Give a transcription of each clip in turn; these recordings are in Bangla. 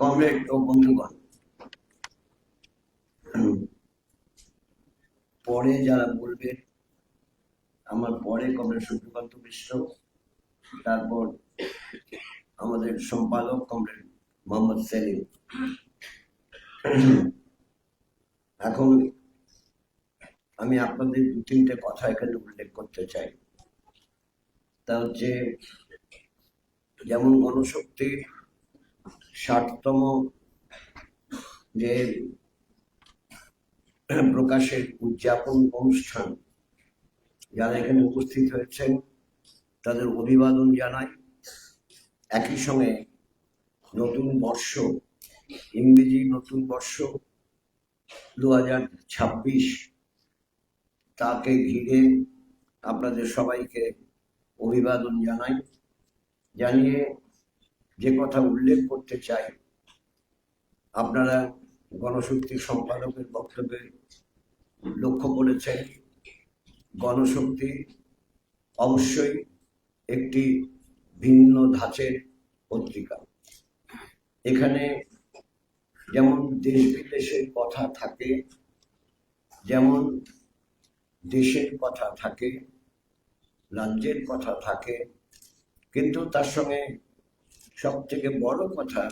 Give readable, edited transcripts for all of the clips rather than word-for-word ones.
কমরেড ও বন্ধুগণ, পরে যারা বলবে, আমার পরে কমরেড সূর্যকান্ত মিশ্র, তারপর আমাদের সম্পাদক কমরেড মোহাম্মদ সেলিম। এখন আমি আপনাদের দু তিনটে কথা এখানে উল্লেখ করতে চাই। তা হচ্ছে, যেমন গণশক্তির ৬০তম যে প্রকাশের উদযাপন অনুষ্ঠান, যারা এখানে উপস্থিত হয়েছেন তাদের অভিবাদন জানাই। একই সঙ্গে নতুন বর্ষ, ইংরেজি নতুন বর্ষ 2026, তাকে ঘিরে আপনাদের সবাইকে অভিবাদন জানাই। জানিয়ে যে কথা উল্লেখ করতে চাই, আপনারা গণশক্তির সম্পাদকের বক্তব্যে লক্ষ্য করেছেন, গণশক্তি অবশ্যই একটি ভিন্ন ধাঁচের পত্রিকা। এখানে যেমন দেশ বিদেশের কথা থাকে, যেমন দেশের কথা থাকে, রাজ্যের কথা থাকে, কিন্তু তার সঙ্গে সব থেকে বড় কথা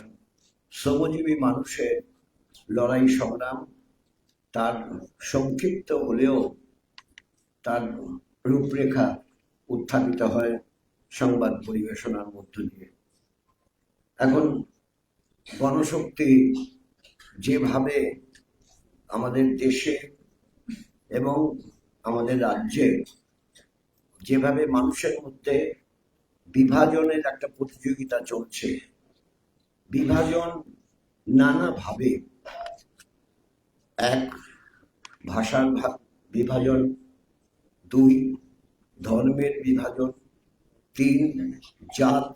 শ্রমজীবী মানুষের লড়াই সংগ্রাম, তার সংক্ষিপ্ত হলেও তার রূপরেখা উত্থাপিত হয় সংবাদ পরিবেশনার মধ্য দিয়ে। এখন গণশক্তি যেভাবে আমাদের দেশে এবং আমাদের রাজ্যে যেভাবে মানুষের মধ্যে বিভাজনের একটা প্রতিযোগিতা চলছে, বিভাজন নানাভাবে, এক ভাষার বিভাজন, দুই ধর্মের বিভাজন, তিন জাত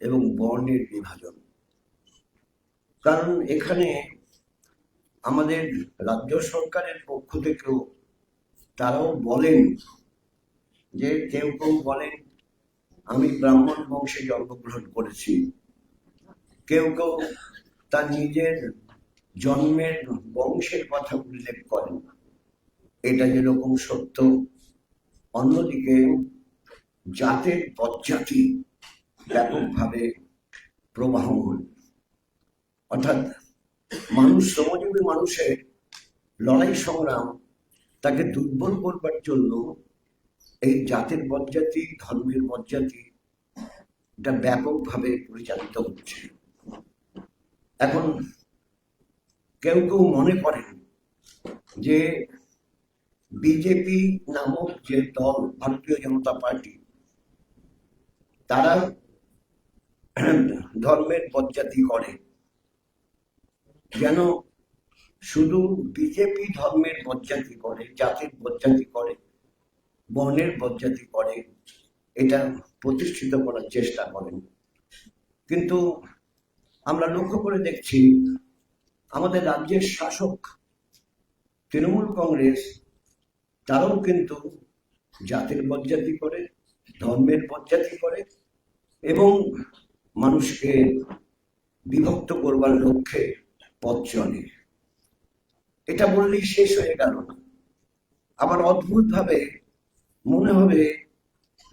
এবং বর্ণের বিভাজন। কারণ এখানে আমাদের রাজ্য সরকারের পক্ষ থেকেও তারাও বলেন যে, কেউ কেউ বলেন আমি ব্রাহ্মণ বংশে জন্মগ্রহণ করেছি, কেউ কেউ তার নিজের জন্মের বংশের কথা উল্লেখ করেন, এটা যেরকম সত্য, অন্যদিকে জাতের পদজাতি ব্যাপকভাবে প্রবাহমান। অর্থাৎ মানুষ, শ্রমজীবী মানুষের লড়াই সংগ্রাম, তাকে দুর্বল করবার জন্য এই জাতের পদজাতি, ধর্মের পদজাতি, এটা ব্যাপকভাবে পরিচালিত হচ্ছে। এখন কেউ কেউ মনে করেন যে বিজেপি নামক যে দল, ভারতীয় জনতা পার্টি, তারা ধর্মের পদজাতি করে, যেন শুধু বিজেপি ধর্মের পদজাতি করে, জাতির পদজাতি করে, বর্ণের পদজাতি করে, এটা প্রতিষ্ঠিত করার চেষ্টা করেন। কিন্তু আমরা লক্ষ্য করে দেখছি, আমাদের রাজ্যের শাসক তৃণমূল কংগ্রেস, তারাও কিন্তু জাতির পদজাতি করে, ধর্মের পদজাতি করে এবং মানুষকে বিভক্ত করবার লক্ষ্যে পথ চলে। এটা বললেই শেষ হয়ে গেল না। আবার অদ্ভুতভাবে মনে হবে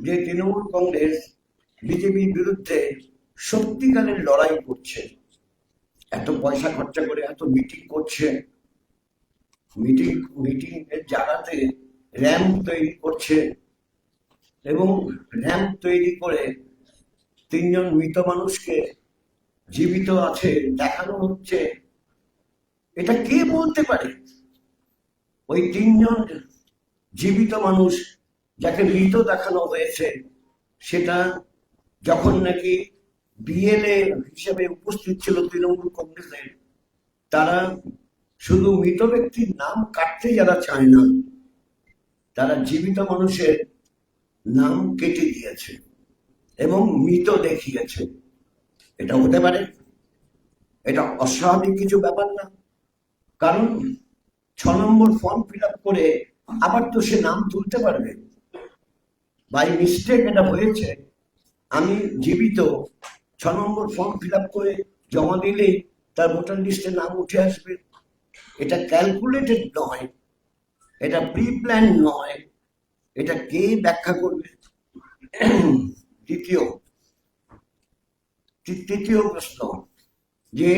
যে তৃণমূল কংগ্রেস বিজেপির বিরুদ্ধে সত্যিকারের লড়াই করছে, এত পয়সা খরচা করে এত মিটিং করছে, মিটিং এর জায়গাতে র্যাম্প তৈরি করছে এবং র্যাম্প তৈরি করে 3 জন মৃত মানুষকে জীবিত আছে দেখানো হচ্ছে। এটা কে বলতে পারে ওই 3 জন জীবিত মানুষ যাকে মৃত দেখানো হয়েছে, সেটা যখন নাকি বিএলএ হিসেবে উপস্থিত ছিল তৃণমূল কংগ্রেসের, তারা শুধু মৃত ব্যক্তির নাম কাটতে যারা চায় না, তারা জীবিত মানুষের নাম কেটে দিয়েছে এবং মৃত দেখিয়েছে। এটা হতে পারে? এটা অস্বাভাবিক কিছু ব্যাপার না। কারণ 6 নম্বর ফর্ম ফিল আপ করে আবার তো সে নাম তুলতে পারবে। বাই মিস্টেক এটা হয়েছে, আমি জীবিত, 6 নম্বর ফর্ম ফিল আপ করে জমা দিলেই তার ভোটার লিস্টে নাম উঠে আসবে। এটা ক্যালকুলেটেড নয়, এটা প্রি প্ল্যান নয়, এটা কে ব্যাখ্যা করবে? তৃতীয় প্রশ্ন, যে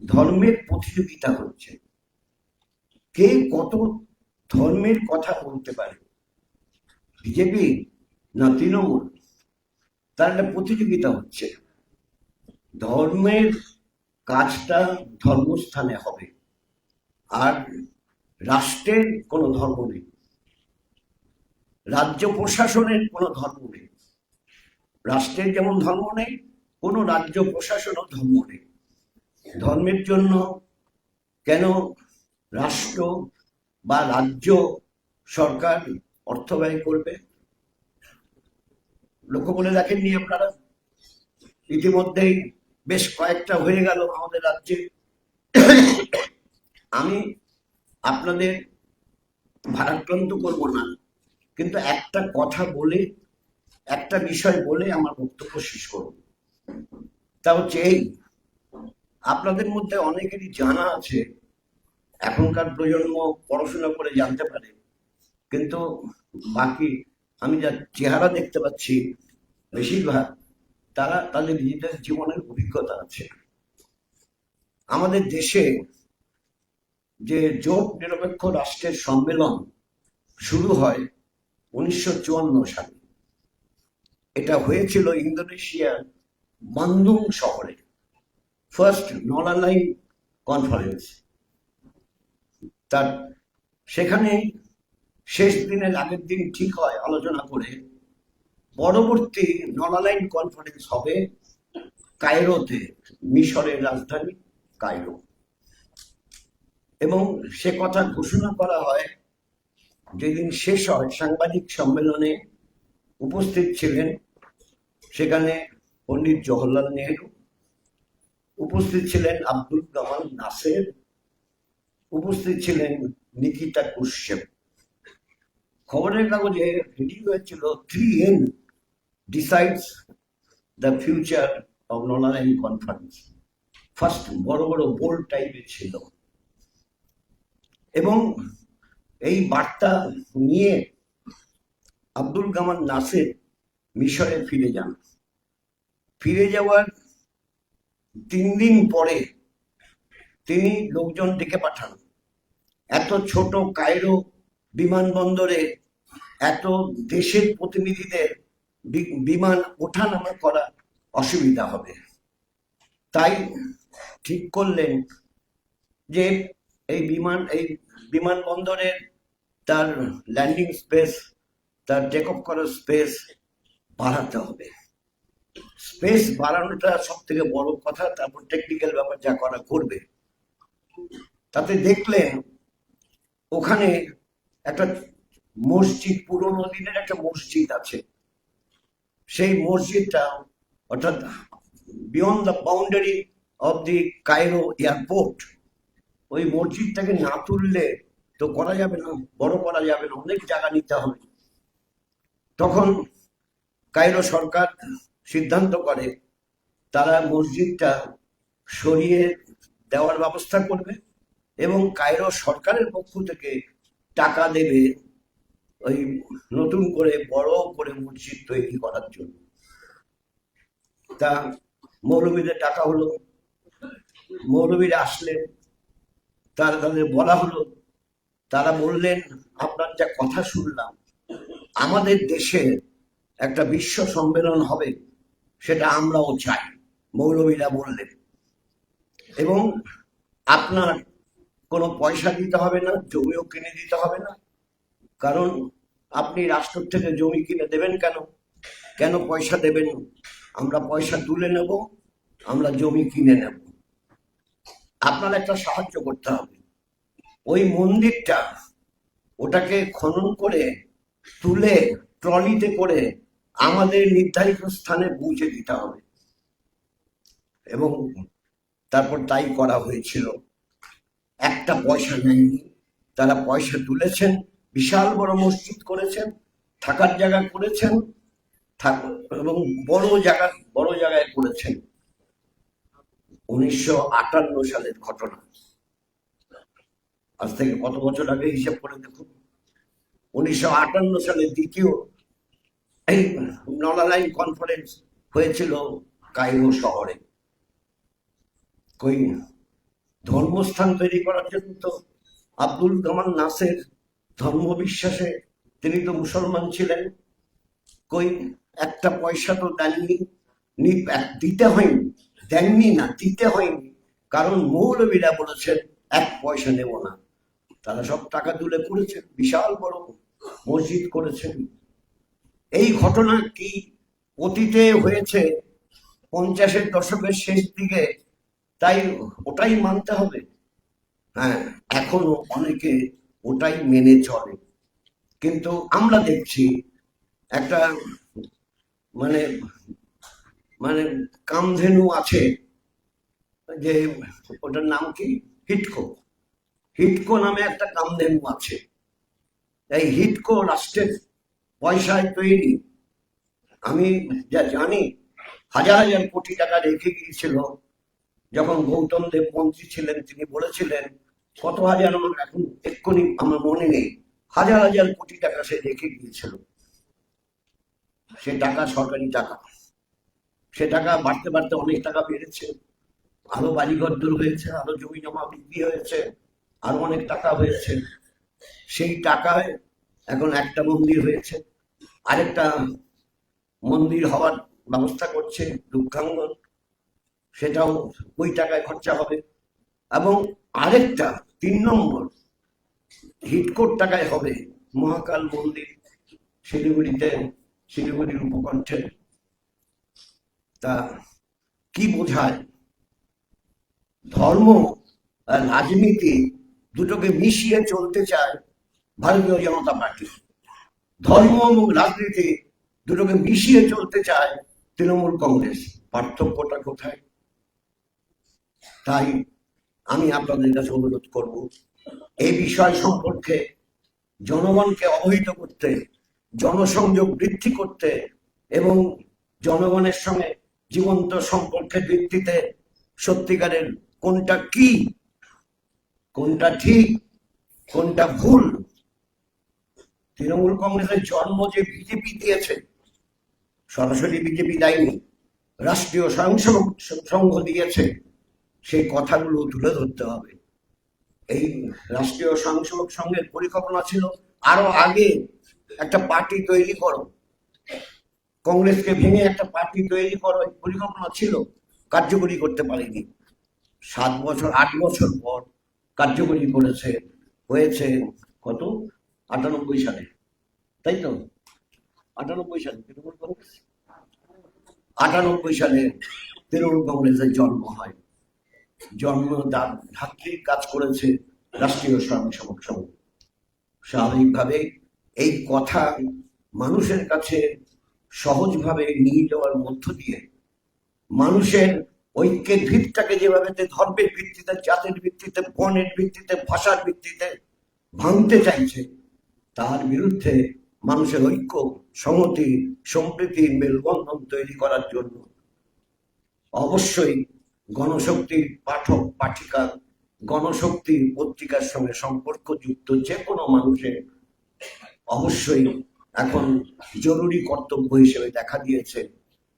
ধর্মের প্রতিযোগিতা হচ্ছে, কে কত ধর্মের কথা বলতে পারে, বিজেপি না তৃণমূল? তার একটা প্রতিযোগিতা হচ্ছে। ধর্মের কাজটা ধর্মস্থানে হবে, আর রাষ্ট্রের কোনো ধর্ম নেই, রাজ্য প্রশাসনের কোনো ধর্ম নেই। রাষ্ট্রের যেমন ধর্ম নেই, কোনো রাজ্য প্রশাসনও ধর্ম নেই। ধর্মের জন্য কেন রাষ্ট্র বা রাজ্য সরকার অর্থ ব্যয় করবে? লক্ষ্য করে দেখেননি আপনারা? ইতিমধ্যেই বেশ কয়েকটা হয়ে গেল আমাদের রাজ্যে। আমি আপনাদের ভারাক্রান্ত করব না, কিন্তু একটা কথা বলে, একটা বিষয় বলে আমার বক্তব্য শেষ করব। তা হচ্ছে এই, আপনাদের মধ্যে অনেকেরই জানা আছে, এখনকার প্রজন্ম পড়াশোনা করে জানতে পারে, কিন্তু বাকি আমি যা চেহারা দেখতে পাচ্ছি বেশিরভাগ তারা তাদের নিজেদের জীবনের অভিজ্ঞতা আছে। আমাদের দেশে যে জোট নিরপেক্ষ রাষ্ট্রের সম্মেলন শুরু হয় 1954 সালে। এটা হয়েছিল ইন্দোনেশিয়ার বান্দুং শহরে, ফার্স্ট নন-অ্যালাইন কনফারেন্স। তার সেখানে শেষ দিনের আগের দিন ঠিক হয় আলোচনা করে পরবর্তী নন-অ্যালাইন কনফারেন্স হবে কায়রোতে, মিশরের রাজধানী কায়রো। এবং সে কথা ঘোষণা করা হয় যেদিন শেষ হয়। সাংবাদিক সম্মেলনে উপস্থিত ছিলেন সেখানে পণ্ডিত জওহরলাল নেহেরু, উপস্থিত ছিলেন আব্দুল কামাল নাসের, উপস্থিত ছিলেন নিকিতা ক্রুশ্চেভ। খবরের কাগজে হেডিং হয়েছিল 3N decides the future of non-aligned conference। First বড় বড় বোল্ড টাইপের ছিল। এবং এই বার্তা নিয়ে আব্দুল কামাল নাসের মিশরে ফিরে যান। ফিরে যাওয়ার 3 দিন পরে তিনি লোকজন ডেকে পাঠান। এত ছোট কায়রো বিমানবন্দরে এত দেশের প্রতিনিধিদের বিমান ওঠানামা করা অসুবিধা হবে, তাই ঠিক করলেন যে এই বিমানবন্দরের তার ল্যান্ডিং স্পেস, তার টেক অফ করার স্পেস বাড়াতে হবে। স্পেস বাড়ানোটা সব থেকে বড় কথা, তারপর টেকনিক্যাল ব্যাপার যা করা করবে। তাতে দেখলেন ওখানে একটা মসজিদ, পুরোনো দিনের একটা মসজিদ আছে। সেই মসজিদটা, অর্থাৎ beyond the boundary of the Cairo airport, ওই মসজিদটাকে না তুললে তো করা যাবে না, বড় করা যাবে না, অনেক জায়গা নিতে হবে। তখন কায়রো সরকার সিদ্ধান্ত করে তারা মসজিদটা সরিয়ে দেওয়ার ব্যবস্থা করবে এবং কায়রো সরকারের পক্ষ থেকে টাকা দেবে ওই নতুন করে বড় করে মসজিদ তৈরি করার জন্য। তা মৌলবীদের টাকা হলো, মৌলবীরা আসলেন, তাদের বলা হলো, তারা বললেন আপনার যা কথা শুনলাম, আমাদের দেশে একটা বিশ্ব সম্মেলন হবে, সেটা আমরাও চাই, মৌলবীরা বললেন। এবং আপনার কোনো পয়সা দিতে হবে না, জমিও কিনে দিতে হবে না, কারণ আপনি রাষ্ট্র থেকে জমি কিনে দেবেন কেন? কেন পয়সা দেবেন? আমরা পয়সা তুলে নেব, আমরা জমি কিনে নেব। আপনার একটা সাহায্য করতে হবে, ওই মন্দিরটা ওটাকে খনন করে তুলে ট্রলিতে করে আমাদের নির্ধারিত স্থানে পৌঁছে দিতে হবে। এবং তারপর তাই করা হয়েছিল। একটা পয়সা নেয়নি, তারা পয়সা তুলেছেন, বিশাল বড় মসজিদ করেছেন, থাকার জায়গা করেছেন, এবং বড় জায়গায় করেছেন। 1958 সালের ঘটনা। আজ থেকে কত বছর আগে হিসাব করে দেখুন। 1958 সালে দ্বিতীয় এই নলালাইন কনফারেন্স হয়েছিল কায়রো শহরে। কই ধর্মস্থান তৈরি করার জন্য তো আব্দুল কামাল নাসের ধর্মবিশ্বাসে তিনি তো মুসলমান ছিলেন, কই একটা পয়সা তো দেননি, দিতে হয়নি, দেননি না দিতে হয়নি, কারণ মৌলবীরা বলেছেন 1 পয়সা নেব না। তারা সব টাকা তুলে করেছেন, বিশাল বড় মসজিদ করেছেন। এই ঘটনা কি অতীতে হয়েছে 50-এর দশকের শেষ দিকে, তাই ওটাই মানতে হবে? হ্যাঁ, এখনো অনেকে ওটাই মেনে চলে। কিন্তু আমরা দেখছি একটা মানে মানে কামধেনু আছে, যে ওটার নাম কি, হিটকো। হিটকো নামে একটা কামধেনু আছে। এই হিটকো রাষ্ট্রের পয়সায় তৈরি। আমি যা জানি, হাজার হাজার কোটি টাকা রেখে গিয়েছিল। যখন গৌতম দেব মন্ত্রী ছিলেন, তিনি বলেছিলেন কত হাজার, আমার এখন এক্ষুনি আমার মনে নেই, হাজার হাজার কোটি টাকা সে রেখে গিয়েছিল। সে টাকা সরকারি টাকা, সে টাকা বাড়তে বাড়তে অনেক টাকা বেড়েছে, আরো বাড়িঘর দূর হয়েছে, আরো জমি জমা বিক্রি হয়েছে, আরো অনেক টাকা হয়েছে। সেই টাকায় এখন একটা মন্দির হয়েছে, আরেকটা মন্দির হওয়ার ব্যবস্থা করছে দুর্গাঙ্গন, সেটাও ওই টাকায় খরচা হবে। এবং আরেকটা 3 নম্বর হিটকোর টাকায় হবে মহাকাল মন্দির শিলিগুড়িতে, শিলিগুড়ির উপকণ্ঠে। তা কি বোঝায়? ধর্ম আর রাজনীতি দুটোকে মিশিয়ে চলতে চায় ভারতীয় জনতা পার্টি, ধর্ম এবং রাজনীতি দুটোকে মিশিয়ে চলতে চায় তৃণমূল কংগ্রেস। পার্থক্যটা কোথায়? তাই আমি আপনাদের কাছে অনুরোধ করব, এই বিষয় সম্পর্কে জনগণকে অবহিত করতে, জনসংযোগ বৃদ্ধি করতে এবং জনগণের সঙ্গে জীবন্ত সম্পর্কের ভিত্তিতে সত্যিকারের কোনটা কি, কোনটা ঠিক, কোনটা ভুল। তৃণমূল কংগ্রেসের জন্ম যে বিজেপি দিয়েছে, সরাসরি বিজেপি দেয়নি, রাষ্ট্রীয় স্বয়ংসেবক সংঘ দিয়েছে, সেই কথাগুলো তুলে ধরতে হবে। এই রাষ্ট্রীয় স্বয়ংসেবক সংঘের পরিকল্পনা ছিল আরো আগে একটা পার্টি তৈরি করো, কংগ্রেসকে ভেঙে একটা পার্টি তৈরি করো, এই পরিকল্পনা ছিল, কার্যকরী করতে পারেনি। 7 বছর 8 বছর পর কার্যকরী করেছে, হয়েছে কত, 98 সালে, তাই তো? 98 সালে তৃণমূল কংগ্রেস, 98 সালে তৃণমূল কংগ্রেসের জন্ম হয়। জন্ম ধাত্রীর কাজ করেছে রাষ্ট্রীয় স্বয়ংসেবক সংঘ। স্বাভাবিকভাবে এই কথা মানুষের কাছে সহজভাবে নিয়ে যাওয়ার মধ্য দিয়ে মানুষের ঐক্যের ভিতটাকে যেভাবে ধর্মের ভিত্তিতে, জাতের ভিত্তিতে, বর্ণের ভিত্তিতে, ভাষার ভিত্তিতে ভাঙতে চাইছে, তার বিরুদ্ধে মানুষের ঐক্য, সংহতি, সম্প্রীতি, মেলবন্ধন তৈরি করার জন্য অবশ্যই গণশক্তির পাঠক পাঠিকা, গণশক্তির পত্রিকার সঙ্গে সম্পর্কযুক্ত যে কোনো মানুষের অবশ্যই এখন জরুরি কর্তব্য হিসেবে দেখা দিয়েছে।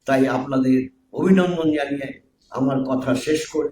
তাই আপনাদের অভিনন্দন জানিয়ে আমার কথা শেষ করে